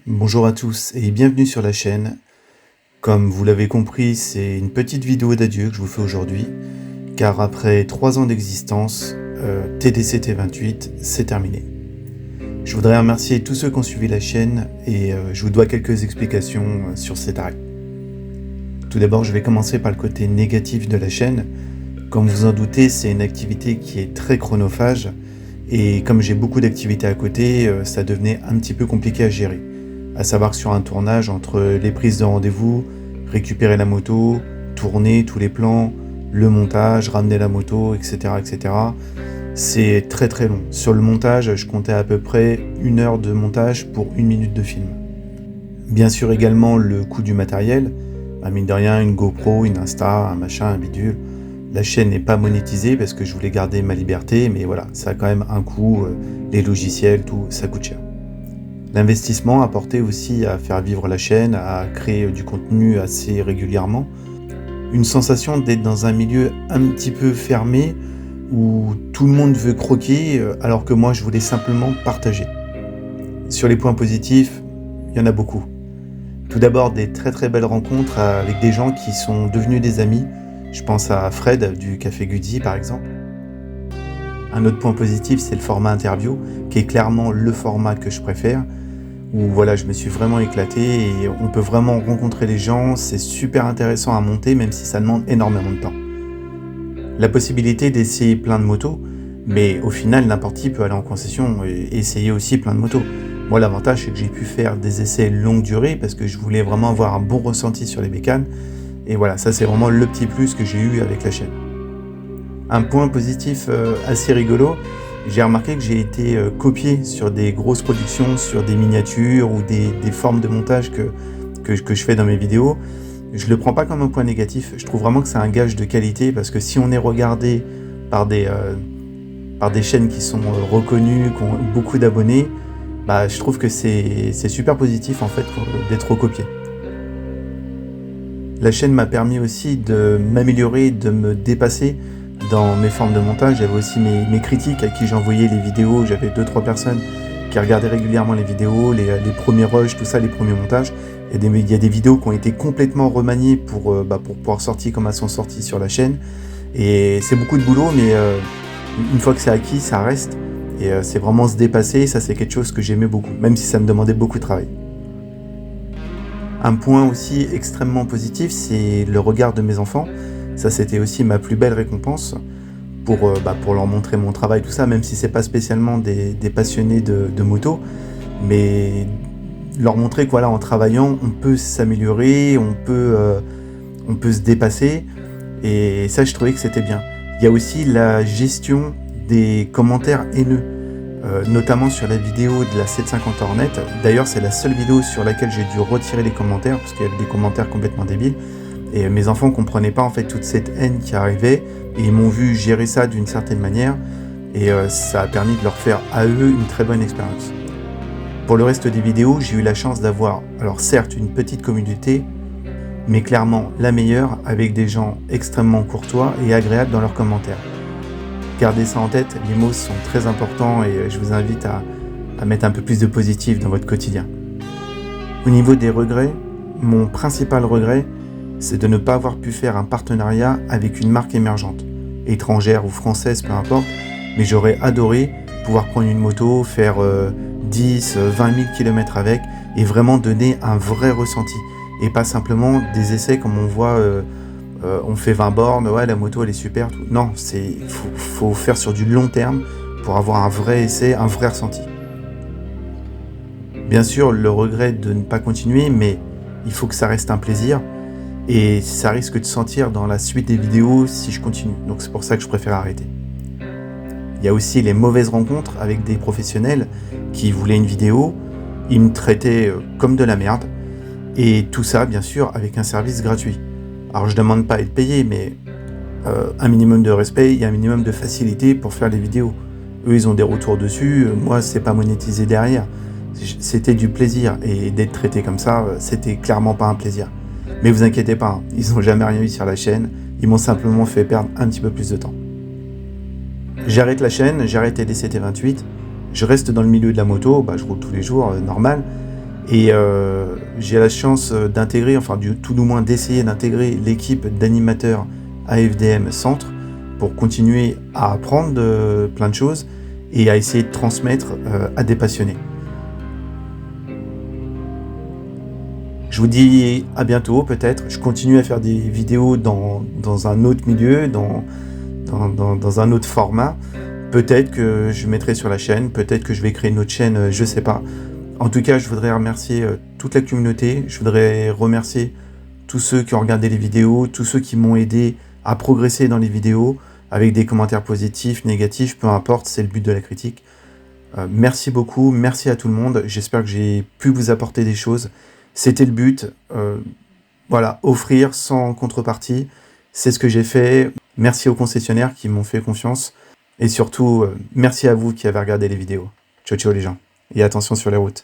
Bonjour à tous et bienvenue sur la chaîne. Comme vous l'avez compris, c'est une petite vidéo d'adieu que je vous fais aujourd'hui, car après 3 ans d'existence, TDC T28, c'est terminé. Je voudrais remercier tous ceux qui ont suivi la chaîne et je vous dois quelques explications sur cet arrêt. Tout d'abord, je vais commencer par le côté négatif de la chaîne. Comme vous en doutez, c'est une activité qui est très chronophage et comme j'ai beaucoup d'activités à côté, ça devenait un petit peu compliqué à gérer. À savoir que sur un tournage, entre les prises de rendez-vous, récupérer la moto, tourner tous les plans, le montage, ramener la moto, etc., c'est très très long. Sur le montage, je comptais à peu près 1 heure de montage pour 1 minute de film. Bien sûr également le coût du matériel, mine de rien, une GoPro, une Insta, un machin, un bidule. La chaîne n'est pas monétisée parce que je voulais garder ma liberté, mais voilà, ça a quand même un coût, les logiciels, tout, ça coûte cher. L'investissement a porté aussi à faire vivre la chaîne, à créer du contenu assez régulièrement. Une sensation d'être dans un milieu un petit peu fermé où tout le monde veut croquer alors que moi je voulais simplement partager. Sur les points positifs, il y en a beaucoup. Tout d'abord des très très belles rencontres avec des gens qui sont devenus des amis. Je pense à Fred du Café Guzzi par exemple. Un autre point positif, c'est le format interview, qui est clairement le format que je préfère, où voilà, je me suis vraiment éclaté et on peut vraiment rencontrer les gens, c'est super intéressant à monter, même si ça demande énormément de temps. La possibilité d'essayer plein de motos, mais au final, n'importe qui peut aller en concession et essayer aussi plein de motos. Moi, l'avantage, c'est que j'ai pu faire des essais longue durée, parce que je voulais vraiment avoir un bon ressenti sur les bécanes, et voilà, ça c'est vraiment le petit plus que j'ai eu avec la chaîne. Un point positif assez rigolo, j'ai remarqué que j'ai été copié sur des grosses productions, sur des miniatures ou des formes de montage que je fais dans mes vidéos. Je ne le prends pas comme un point négatif, je trouve vraiment que c'est un gage de qualité parce que si on est regardé par des chaînes qui sont reconnues, qui ont beaucoup d'abonnés, je trouve que c'est super positif en fait d'être recopié. La chaîne m'a permis aussi de m'améliorer, de me dépasser dans mes formes de montage. J'avais aussi mes critiques à qui j'envoyais les vidéos. J'avais 2-3 personnes qui regardaient régulièrement les vidéos, les premiers rushs, tout ça, les premiers montages. Il y a des vidéos qui ont été complètement remaniées pour pouvoir sortir comme elles sont sorties sur la chaîne. Et c'est beaucoup de boulot, mais une fois que c'est acquis, ça reste. Et c'est vraiment se dépasser, ça c'est quelque chose que j'aimais beaucoup, même si ça me demandait beaucoup de travail. Un point aussi extrêmement positif, c'est le regard de mes enfants. Ça, c'était aussi ma plus belle récompense pour leur montrer mon travail, tout ça, même si c'est pas spécialement des passionnés de moto, mais leur montrer que voilà, en travaillant, on peut s'améliorer, on peut se dépasser, et ça, je trouvais que c'était bien. Il y a aussi la gestion des commentaires haineux, notamment sur la vidéo de la 750 Hornet. D'ailleurs, c'est la seule vidéo sur laquelle j'ai dû retirer les commentaires, parce qu'il y avait des commentaires complètement débiles. Et mes enfants ne comprenaient pas en fait toute cette haine qui arrivait et ils m'ont vu gérer ça d'une certaine manière et ça a permis de leur faire à eux une très bonne expérience. Pour le reste des vidéos, j'ai eu la chance d'avoir, alors certes une petite communauté, mais clairement la meilleure avec des gens extrêmement courtois et agréables dans leurs commentaires. Gardez ça en tête, les mots sont très importants et je vous invite à mettre un peu plus de positif dans votre quotidien. Au niveau des regrets, mon principal regret, c'est de ne pas avoir pu faire un partenariat avec une marque émergente, étrangère ou française, peu importe, mais j'aurais adoré pouvoir prendre une moto, faire 10, 20 000 km avec et vraiment donner un vrai ressenti et pas simplement des essais comme on voit, on fait 20 bornes, ouais la moto elle est super, tout. Non, faut faire sur du long terme pour avoir un vrai essai, un vrai ressenti. Bien sûr, le regret de ne pas continuer, mais il faut que ça reste un plaisir. Et ça risque de sentir dans la suite des vidéos si je continue. Donc c'est pour ça que je préfère arrêter. Il y a aussi les mauvaises rencontres avec des professionnels qui voulaient une vidéo. Ils me traitaient comme de la merde. Et tout ça, bien sûr, avec un service gratuit. Alors je ne demande pas à être payé, mais un minimum de respect et un minimum de facilité pour faire les vidéos. Eux, ils ont des retours dessus. Moi, c'est pas monétisé derrière. C'était du plaisir. Et d'être traité comme ça, c'était clairement pas un plaisir. Mais vous inquiétez pas, ils n'ont jamais rien eu sur la chaîne, ils m'ont simplement fait perdre un petit peu plus de temps. J'arrête la chaîne, j'arrête TDC T28, je reste dans le milieu de la moto, je roule tous les jours, normal, Et j'ai la chance d'intégrer, enfin tout du moins d'essayer d'intégrer l'équipe d'animateurs AFDM Centre pour continuer à apprendre plein de choses et à essayer de transmettre à des passionnés. Je vous dis à bientôt peut-être. Je continue à faire des vidéos dans un autre milieu, dans un autre format. Peut-être que je mettrai sur la chaîne, peut-être que je vais créer une autre chaîne, je sais pas. En tout cas, je voudrais remercier toute la communauté, je voudrais remercier tous ceux qui ont regardé les vidéos, tous ceux qui m'ont aidé à progresser dans les vidéos, avec des commentaires positifs, négatifs, peu importe, c'est le but de la critique. Merci beaucoup, merci à tout le monde, j'espère que j'ai pu vous apporter des choses. C'était le but, voilà, offrir sans contrepartie, c'est ce que j'ai fait. Merci aux concessionnaires qui m'ont fait confiance. Et surtout, merci à vous qui avez regardé les vidéos. Ciao ciao les gens. Et attention sur les routes.